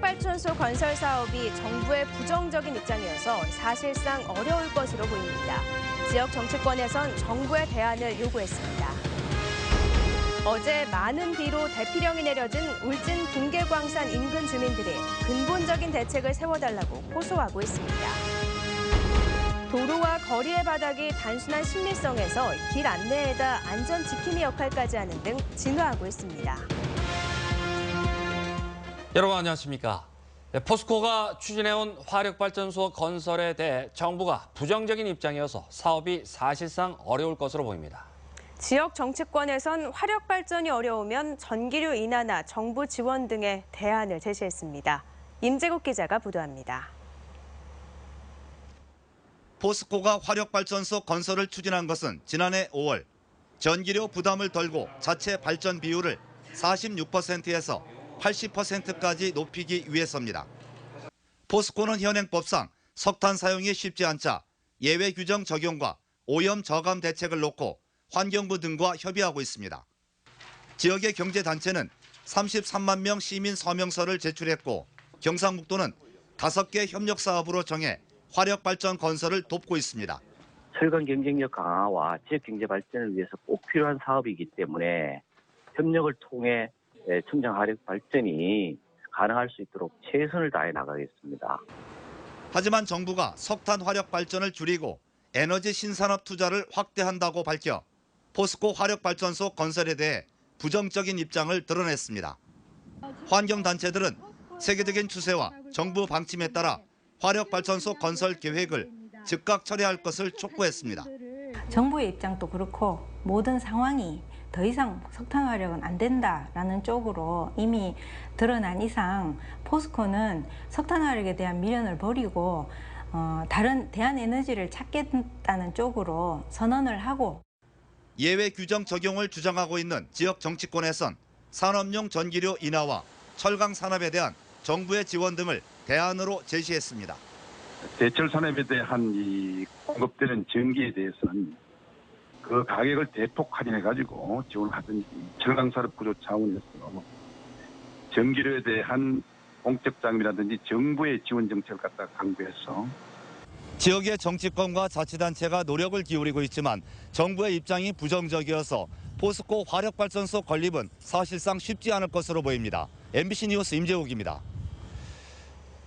화력발전소 건설 사업이 정부의 부정적인 입장이어서 사실상 어려울 것으로 보입니다. 지역 정치권에선 정부의 대안을 요구했습니다. 어제 많은 비로 대피령이 내려진 울진 붕괴광산 인근 주민들이 근본적인 대책을 세워달라고 호소하고 있습니다. 도로와 거리의 바닥이 단순한 심리성에서 길 안내에다 안전 지킴이 역할까지 하는 등 진화하고 있습니다. 여러분 안녕하십니까? 포스코가 추진해온 화력발전소 건설에 대해 정부가 부정적인 입장이어서 사업이 사실상 어려울 것으로 보입니다. 지역 정치권에선 화력발전이 어려우면 전기료 인하나 정부 지원 등의 대안을 제시했습니다. 임재국 기자가 보도합니다. 포스코가 화력발전소 건설을 추진한 것은 지난해 5월 전기료 부담을 덜고 자체 발전 비율을 46%에서 80%까지 높이기 위해서입니다. 포스코는 현행법상 석탄 사용이 쉽지 않자 예외 규정 적용과 오염 저감 대책을 놓고 환경부 등과 협의하고 있습니다. 지역의 경제단체는 33만 명 시민 서명서를 제출했고 경상북도는 5개 협력사업으로 정해 화력발전 건설을 돕고 있습니다. 철강 경쟁력 강화와 지역 경제 발전을 위해서 꼭 필요한 사업이기 때문에 협력을 통해 첨단 화력 발전이 가능할 수 있도록 최선을 다해 나가겠습니다. 하지만 정부가 석탄 화력 발전을 줄이고 에너지 신산업 투자를 확대한다고 밝혀 포스코 화력발전소 건설에 대해 부정적인 입장을 드러냈습니다. 환경단체들은 세계적인 추세와 정부 방침에 따라 화력발전소 건설 계획을 즉각 처리할 것을 촉구했습니다. 정부의 입장도 그렇고 모든 상황이 더 이상 석탄 화력은 안 된다라는 쪽으로 이미 드러난 이상 포스코는 석탄 화력에 대한 미련을 버리고 다른 대안에너지를 찾겠다는 쪽으로 선언을 하고 예외 규정 적용을 주장하고 있는 지역 정치권에선 산업용 전기료 인하와 철강 산업에 대한 정부의 지원 등을 대안으로 제시했습니다. 제철 산업에 대한 이 공급되는 전기에 대해서는 그 가격을 대폭 할인해가지고 지원하든지 철강 산업 구조 차원에서 전기료에 대한 공적 자금이라든지 정부의 지원 정책을 갖다 강구해서 지역의 정치권과 자치단체가 노력을 기울이고 있지만 정부의 입장이 부정적이어서 포스코 화력발전소 건립은 사실상 쉽지 않을 것으로 보입니다. MBC 뉴스 임재욱입니다.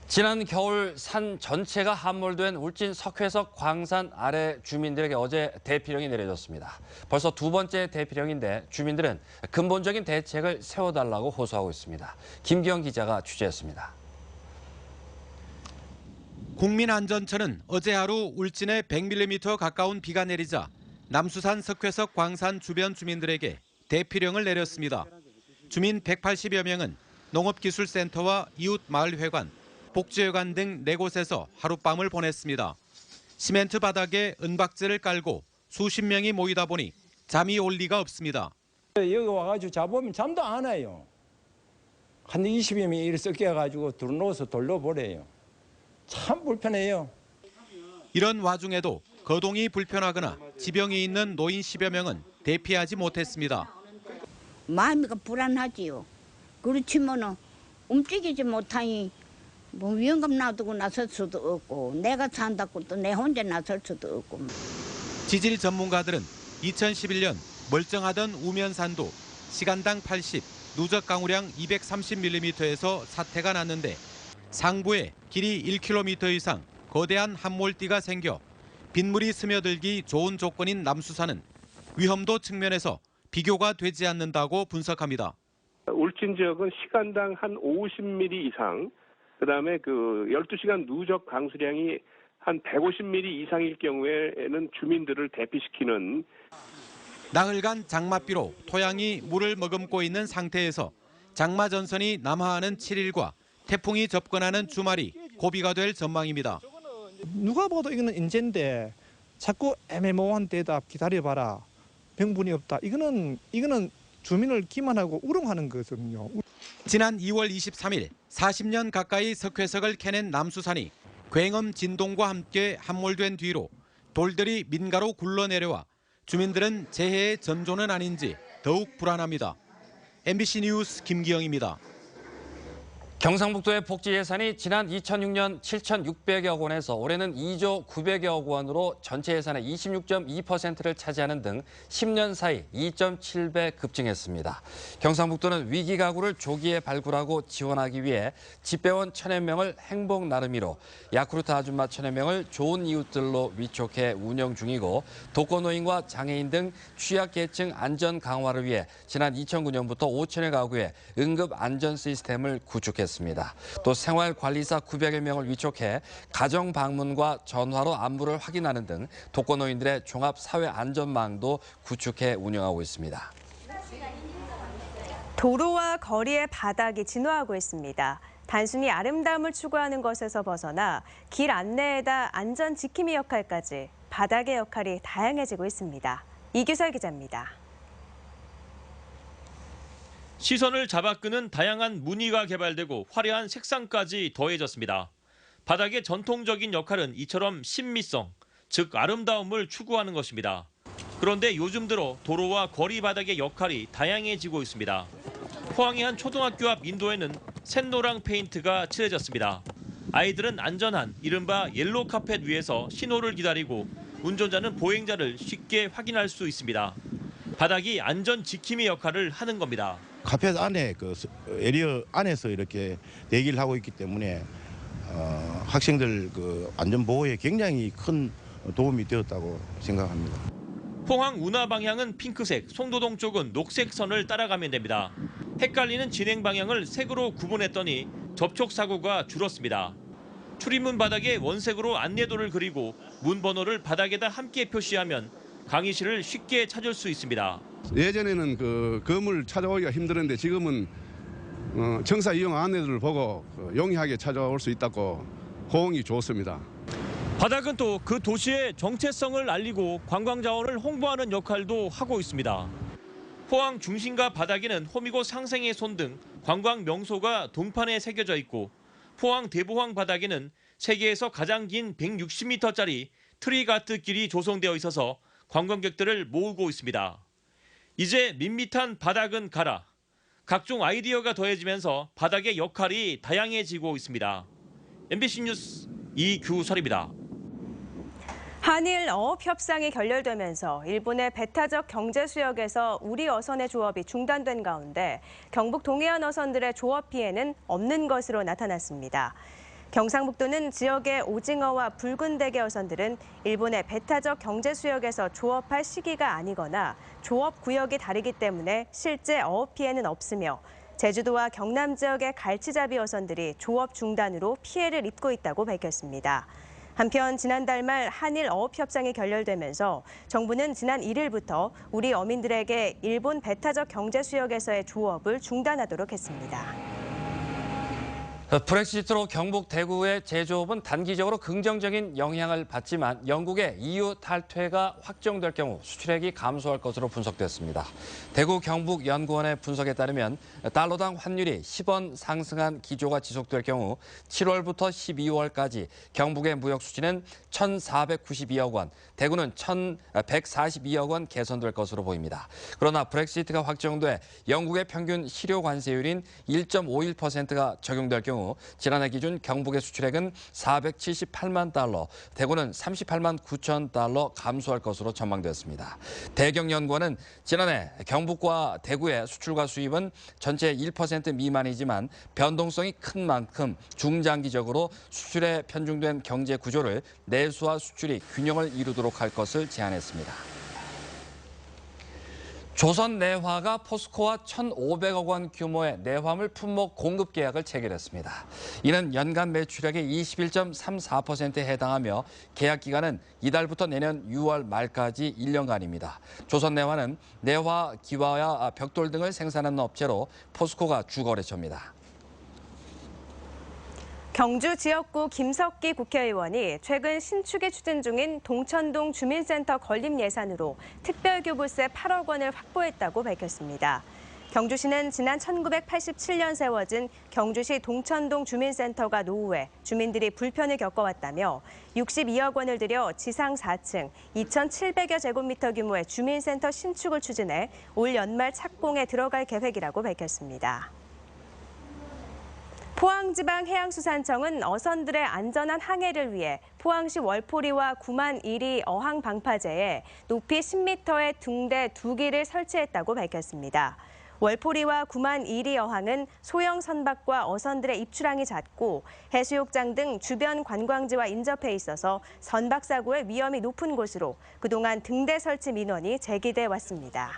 지난 겨울 산 전체가 함몰된 울진 석회석 광산 아래 주민들에게 어제 대피령이 내려졌습니다. 벌써 두 번째 대피령인데 주민들은 근본적인 대책을 세워달라고 호소하고 있습니다. 김기영 기자가 취재했습니다. 국민안전처는 어제 하루 울진에 100mm 가까운 비가 내리자 남수산 석회석 광산 주변 주민들에게 대피령을 내렸습니다. 주민 180여 명은 농업기술센터와 이웃마을회관, 복지회관 등 4곳에서 하룻밤을 보냈습니다. 시멘트 바닥에 은박지를 깔고 수십 명이 모이다 보니 잠이 올 리가 없습니다. 여기 와가지고 자보면 잠도 안 와요. 한 20여 명이 이렇게 섞여가지고 들어놓아서 돌려보래요. 참 불편해요. 이런 와중에도 거동이 불편하거나 지병이 있는 노인 10여 명은 대피하지 못했습니다. 마음이 불안하지요. 그렇지만은 움직이지 못하니 뭐 위험감 놔두고 나설 수도 없고 내가 산다고 또 내 혼자 나설 수도 없고. 지질 전문가들은 2011년 멀쩡하던 우면산도 시간당 80, 누적 강우량 230mm에서 사태가 났는데 상부에 길이 1km 이상 거대한 함몰띠가 생겨 빗물이 스며들기 좋은 조건인 남수산은 위험도 측면에서 비교가 되지 않는다고 분석합니다. 울진 지역은 시간당 한 50mm 이상, 그다음에 12시간 누적 강수량이 한 150mm 이상일 경우에는 주민들을 대피시키는 나흘간 장맛비로 토양이 물을 머금고 있는 상태에서 장마 전선이 남하하는 7일과 태풍이 접근하는 주말이 고비가 될 전망입니다. 누가 봐도 이거는 인재인데 자꾸 애매모호한 데다 기다려봐라. 명분이 없다. 이거는 주민을 기만하고 우롱하는 거거든요. 지난 2월 23일 40년 가까이 석회석을 캐낸 남수산이 굉음 진동과 함께 함몰된 뒤로 돌들이 민가로 굴러내려와 주민들은 재해의 전조는 아닌지 더욱 불안합니다. MBC 뉴스 김기영입니다. 경상북도의 복지 예산이 지난 2006년 7,600여 원에서 올해는 2조 900여 원으로 전체 예산의 26.2%를 차지하는 등 10년 사이 2.7배 급증했습니다. 경상북도는 위기 가구를 조기에 발굴하고 지원하기 위해 집배원 1,000여 명을 행복 나름이로 야쿠르트 아줌마 1,000여 명을 좋은 이웃들로 위촉해 운영 중이고 독거노인과 장애인 등 취약계층 안전 강화를 위해 지난 2009년부터 5천여 가구에 응급 안전 시스템을 구축했습니다. 또 생활관리사 900여 명을 위촉해 가정 방문과 전화로 안부를 확인하는 등 독거노인들의 종합사회안전망도 구축해 운영하고 있습니다. 도로와 거리의 바닥이 진화하고 있습니다. 단순히 아름다움을 추구하는 것에서 벗어나 길 안내에다 안전 지킴이 역할까지 바닥의 역할이 다양해지고 있습니다. 이규설 기자입니다. 시선을 잡아끄는 다양한 무늬가 개발되고 화려한 색상까지 더해졌습니다. 바닥의 전통적인 역할은 이처럼 신미성, 즉 아름다움을 추구하는 것입니다. 그런데 요즘 들어 도로와 거리 바닥의 역할이 다양해지고 있습니다. 포항의 한 초등학교 앞 인도에는 샛노랑 페인트가 칠해졌습니다. 아이들은 안전한 이른바 옐로우 카펫 위에서 신호를 기다리고 운전자는 보행자를 쉽게 확인할 수 있습니다. 바닥이 안전 지킴이 역할을 하는 겁니다. 카펫 안에 그 에리어 안에서 이렇게 대기를 하고 있기 때문에 학생들 그 안전 보호에 굉장히 큰 도움이 되었다고 생각합니다. 포항 운하 방향은 핑크색, 송도동 쪽은 녹색 선을 따라가면 됩니다. 헷갈리는 진행 방향을 색으로 구분했더니 접촉 사고가 줄었습니다. 출입문 바닥에 원색으로 안내도를 그리고 문 번호를 바닥에다 함께 표시하면 강의실을 쉽게 찾을 수 있습니다. 예전에는 그 건물 찾아오기가 힘들었는데 지금은 청사 이용 안내들을 보고 용이하게 찾아올 수 있다고 호응이 좋습니다. 바닥은 또 그 도시의 정체성을 알리고 관광 자원을 홍보하는 역할도 하고 있습니다. 포항 중심가 바닥에는 호미곶 상생의 손 등 관광 명소가 동판에 새겨져 있고 포항 대보항 바닥에는 세계에서 가장 긴 160m짜리 트리가트 길이 조성되어 있어서 관광객들을 모으고 있습니다. 이제 밋밋한 바닥은 가라. 각종 아이디어가 더해지면서 바닥의 역할이 다양해지고 있습니다. MBC 뉴스 이규설입니다. 한일 어업 협상이 결렬되면서 일본의 배타적 경제 수역에서 우리 어선의 조업이 중단된 가운데 경북 동해안 어선들의 조업 피해는 없는 것으로 나타났습니다. 경상북도는 지역의 오징어와 붉은 대게 어선들은 일본의 배타적 경제 수역에서 조업할 시기가 아니거나 조업 구역이 다르기 때문에 실제 어업 피해는 없으며 제주도와 경남 지역의 갈치잡이 어선들이 조업 중단으로 피해를 입고 있다고 밝혔습니다. 한편 지난달 말 한일 어업 협상이 결렬되면서 정부는 지난 1일부터 우리 어민들에게 일본 배타적 경제 수역에서의 조업을 중단하도록 했습니다. 브렉시트로 경북 대구의 제조업은 단기적으로 긍정적인 영향을 받지만 영국의 EU 탈퇴가 확정될 경우 수출액이 감소할 것으로 분석됐습니다. 대구 경북연구원의 분석에 따르면 달러당 환율이 10원 상승한 기조가 지속될 경우 7월부터 12월까지 경북의 무역 수지는 1,492억 원, 대구는 1,142억 원 개선될 것으로 보입니다. 그러나 브렉시트가 확정돼 영국의 평균 실효 관세율인 1.51%가 적용될 경우 지난해 기준 경북의 수출액은 478만 달러, 대구는 38만 9천 달러 감소할 것으로 전망됐습니다. 대경연구원은 지난해 경북과 대구의 수출과 수입은 전체 1% 미만이지만 변동성이 큰 만큼 중장기적으로 수출에 편중된 경제 구조를 내수와 수출이 균형을 이루도록 할 것을 제안했습니다. 조선내화가 포스코와 1,500억 원 규모의 내화물 품목 공급 계약을 체결했습니다. 이는 연간 매출액의 21.34%에 해당하며 계약 기간은 이달부터 내년 6월 말까지 1년간입니다. 조선내화는 내화, 기와와 벽돌 등을 생산하는 업체로 포스코가 주거래처입니다. 경주 지역구 김석기 국회의원이 최근 신축에 추진 중인 동천동 주민센터 건립 예산으로 특별교부세 8억 원을 확보했다고 밝혔습니다. 경주시는 지난 1987년 세워진 경주시 동천동 주민센터가 노후해 주민들이 불편을 겪어왔다며 62억 원을 들여 지상 4층 2,700여 제곱미터 규모의 주민센터 신축을 추진해 올 연말 착공에 들어갈 계획이라고 밝혔습니다. 포항지방해양수산청은 어선들의 안전한 항해를 위해 포항시 월포리와 9만 1위 어항 방파제에 높이 10m의 둥대 2기를 설치했다고 밝혔습니다. 월포리와 9만 1위 어항은 소형 선박과 어선들의 입출항이 잦고 해수욕장 등 주변 관광지와 인접해 있어서 선박 사고의 위험이 높은 곳으로 그동안 등대 설치 민원이 제기돼 왔습니다.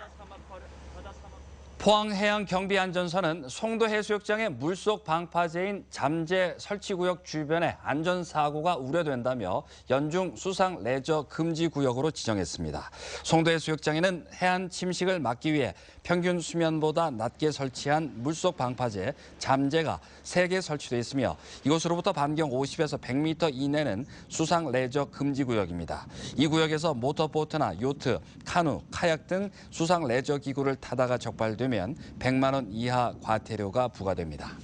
포항해양경비안전선은 송도해수욕장의 물속 방파제인 잠재 설치구역 주변에 안전사고가 우려된다며 연중 수상 레저 금지 구역으로 지정했습니다. 송도해수욕장에는 해안 침식을 막기 위해 평균 수면보다 낮게 설치한 물속 방파제 잠재가 3개 설치돼 있으며 이곳으로부터 반경 50에서 100m 이내는 수상 레저 금지 구역입니다. 이 구역에서 모터보트나 요트, 카누, 카약 등 수상 레저 기구를 타다가 적발되면 100만 원 이하 과태료가 부과됩니다.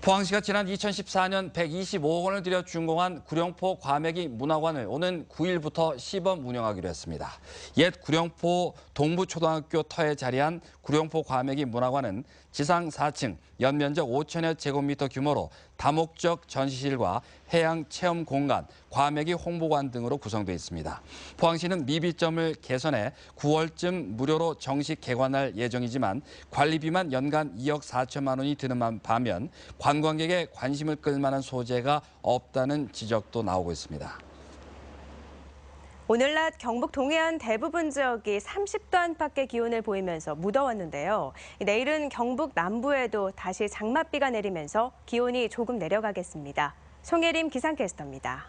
포항시가 지난 2014년 125억 원을 들여 준공한 구룡포 과메기 문화관을 오는 9일부터 시범 운영하기로 했습니다. 옛 구룡포 동부초등학교 터에 자리한 구룡포 과메기 문화관은 지상 4층, 연면적 5천여 제곱미터 규모로 다목적 전시실과 해양 체험 공간, 과메기 홍보관 등으로 구성되어 있습니다. 포항시는 미비점을 개선해 9월쯤 무료로 정식 개관할 예정이지만 관리비만 연간 2억 4천만 원이 드는 반면 관광객의 관심을 끌 만한 소재가 없다는 지적도 나오고 있습니다. 오늘 낮 경북 동해안 대부분 지역이 30도 안팎의 기온을 보이면서 무더웠는데요. 내일은 경북 남부에도 다시 장맛비가 내리면서 기온이 조금 내려가겠습니다. 송혜림 기상캐스터입니다.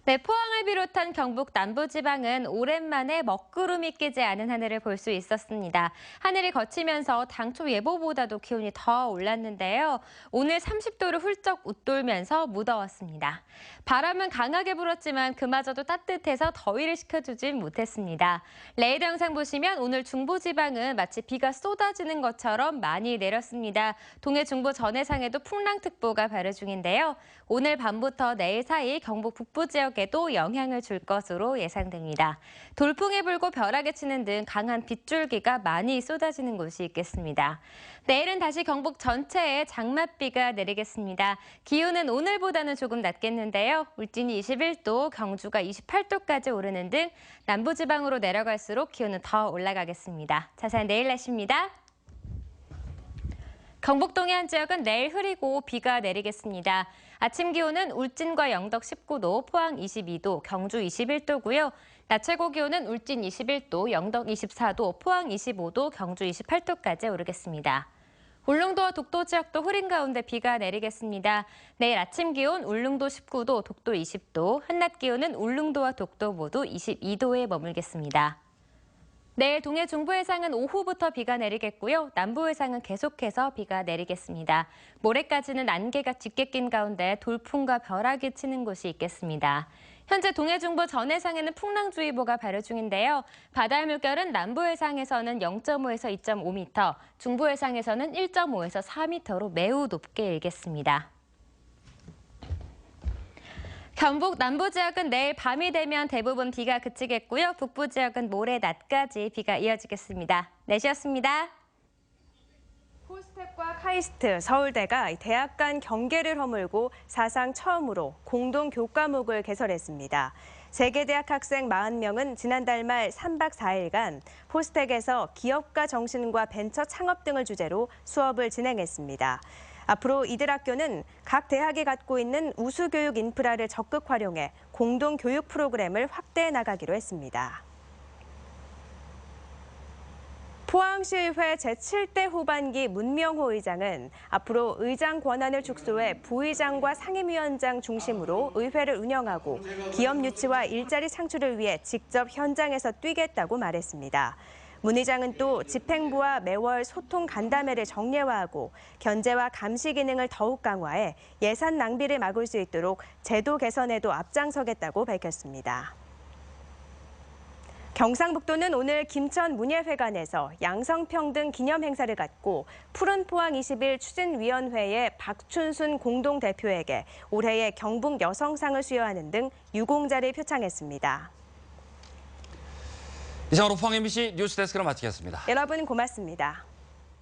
네, 포항을 비롯한 경북 남부지방은 오랜만에 먹구름이 끼지 않은 하늘을 볼 수 있었습니다. 하늘이 거치면서 당초 예보보다도 기온이 더 올랐는데요. 오늘 30도를 훌쩍 웃돌면서 무더웠습니다. 바람은 강하게 불었지만 그마저도 따뜻해서 더위를 식혀주진 못했습니다. 레이더 영상 보시면 오늘 중부지방은 마치 비가 쏟아지는 것처럼 많이 내렸습니다. 동해 중부 전해상에도 풍랑특보가 발효 중인데요. 오늘 밤부터 내일 사이 경북 북부 지역에도 영향을 줄 것으로 예상됩니다. 돌풍이 불고 벼락이 치는 등 강한 빗줄기가 많이 쏟아지는 곳이 있겠습니다. 내일은 다시 경북 전체에 장맛비가 내리겠습니다. 기온은 오늘보다는 조금 낮겠는데요. 울진이 21도, 경주가 28도까지 오르는 등 남부지방으로 내려갈수록 기온은 더 올라가겠습니다. 자세한 내일 날씨입니다. 경북 동해안 지역은 내일 흐리고 비가 내리겠습니다. 아침 기온은 울진과 영덕 19도, 포항 22도, 경주 21도고요. 낮 최고 기온은 울진 21도, 영덕 24도, 포항 25도, 경주 28도까지 오르겠습니다. 울릉도와 독도 지역도 흐린 가운데 비가 내리겠습니다. 내일 아침 기온 울릉도 19도, 독도 20도, 한낮 기온은 울릉도와 독도 모두 22도에 머물겠습니다. 내일 동해 중부 해상은 오후부터 비가 내리겠고요. 남부 해상은 계속해서 비가 내리겠습니다. 모레까지는 안개가 짙게 낀 가운데 돌풍과 벼락이 치는 곳이 있겠습니다. 현재 동해 중부 전해상에는 풍랑주의보가 발효 중인데요. 바다의 물결은 남부 해상에서는 0.5에서 2.5m, 중부 해상에서는 1.5에서 4m로 매우 높게 일겠습니다. 경북 남부 지역은 내일 밤이 되면 대부분 비가 그치겠고요. 북부 지역은 모레 낮까지 비가 이어지겠습니다. 내시였습니다. 폴스텍과 카이스트, 서울대가 대학 간 경계를 허물고 사상 처음으로 공동 교과목을 개설했습니다. 세계대학 학생 40명은 지난달 말 3박 4일간 폴스텍에서 기업가 정신과 벤처 창업 등을 주제로 수업을 진행했습니다. 앞으로 이들 학교는 각 대학이 갖고 있는 우수 교육 인프라를 적극 활용해 공동 교육 프로그램을 확대해 나가기로 했습니다. 포항시의회 제7대 후반기 문명호 의장은 앞으로 의장 권한을 축소해 부의장과 상임위원장 중심으로 의회를 운영하고 기업 유치와 일자리 창출을 위해 직접 현장에서 뛰겠다고 말했습니다. 문 의장은 또 집행부와 매월 소통 간담회를 정례화하고 견제와 감시 기능을 더욱 강화해 예산 낭비를 막을 수 있도록 제도 개선에도 앞장서겠다고 밝혔습니다. 경상북도는 오늘 김천 문예회관에서 양성평등 기념 행사를 갖고 푸른 포항 20일 추진위원회의 박춘순 공동대표에게 올해의 경북 여성상을 수여하는 등 유공자를 표창했습니다. 이상으로 포항 MBC 뉴스데스크를 마치겠습니다. 여러분 고맙습니다.